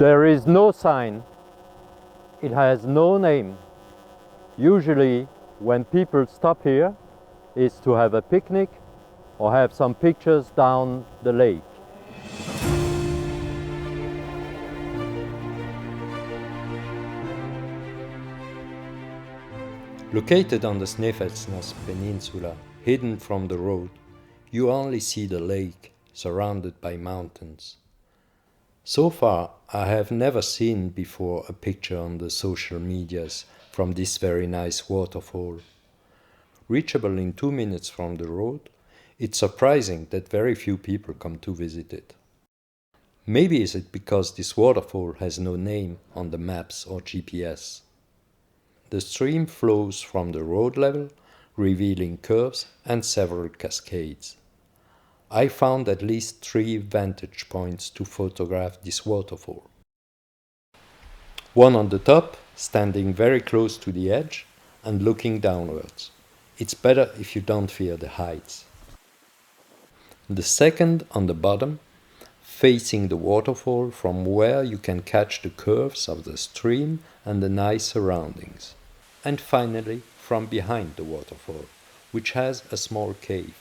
There is no sign. It has no name. Usually, when people stop here, it's to have a picnic or have some pictures down the lake. Located on the Snæfellsnes Peninsula, hidden from the road, you only see the lake, surrounded by mountains. So far, I have never seen before a picture on the social medias from this very nice waterfall. Reachable in 2 minutes from the road, it's surprising that very few people come to visit it. Maybe is it because this waterfall has no name on the maps or GPS. The stream flows from the road level, revealing curves and several cascades. I found at least 3 vantage points to photograph this waterfall. One on the top, standing very close to the edge and looking downwards. It's better if you don't fear the heights. The second on the bottom, facing the waterfall from where you can catch the curves of the stream and the nice surroundings. And finally, from behind the waterfall, which has a small cave,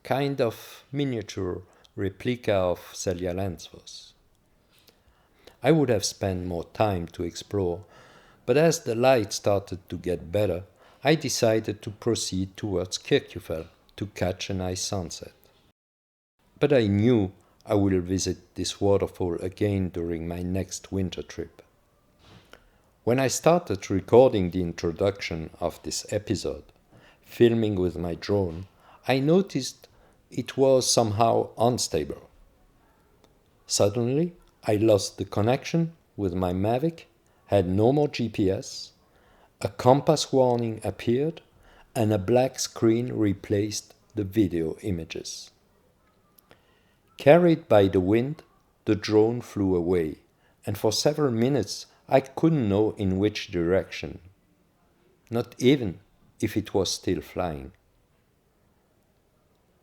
kind of miniature replica of Seljalandsfoss. I would have spent more time to explore, but as the light started to get better, I decided to proceed towards Kirkjufell to catch a nice sunset. But I knew I will visit this waterfall again during my next winter trip. When I started recording the introduction of this episode, filming with my drone, I noticed it was somehow unstable. Suddenly, I lost the connection with my Mavic, had no more GPS, a compass warning appeared, and a black screen replaced the video images. Carried by the wind, the drone flew away, and for several minutes I couldn't know in which direction, not even if it was still flying.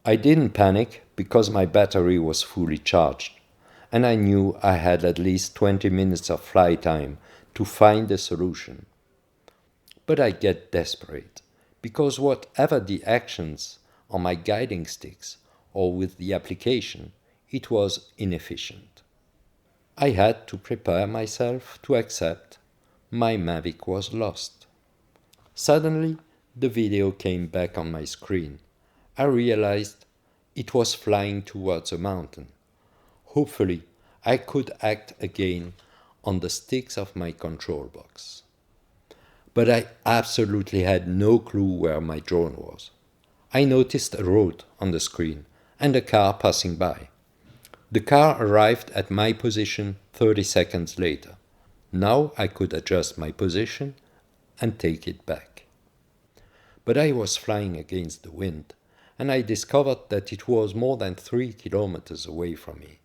I didn't panic because my battery was fully charged, and I knew I had at least 20 minutes of flight time to find a solution. But I get desperate, because whatever the actions on my guiding sticks or with the application, it was inefficient. I had to prepare myself to accept my Mavic was lost. Suddenly, the video came back on my screen. I realized it was flying towards a mountain. Hopefully, I could act again on the sticks of my control box. But I absolutely had no clue where my drone was. I noticed a road on the screen and a car passing by. The car arrived at my position 30 seconds later. Now I could adjust my position and take it back. But I was flying against the wind, and I discovered that it was more than 3 kilometers away from me.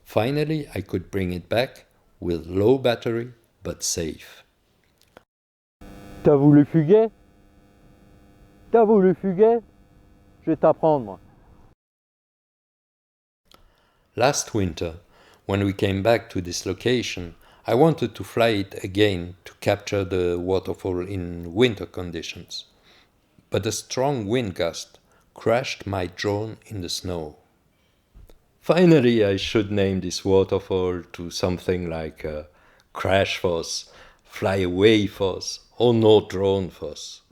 Finally, I could bring it back with low battery, but safe. T'as voulu fuguer? T'as voulu fuguer? Je vais t'apprendre. Last winter, when we came back to this location, I wanted to fly it again to capture the waterfall in winter conditions. But a strong wind gust crashed my drone in the snow. Finally, I should name this waterfall to something like Crash Foss, Fly Away Foss, or No Drone Foss.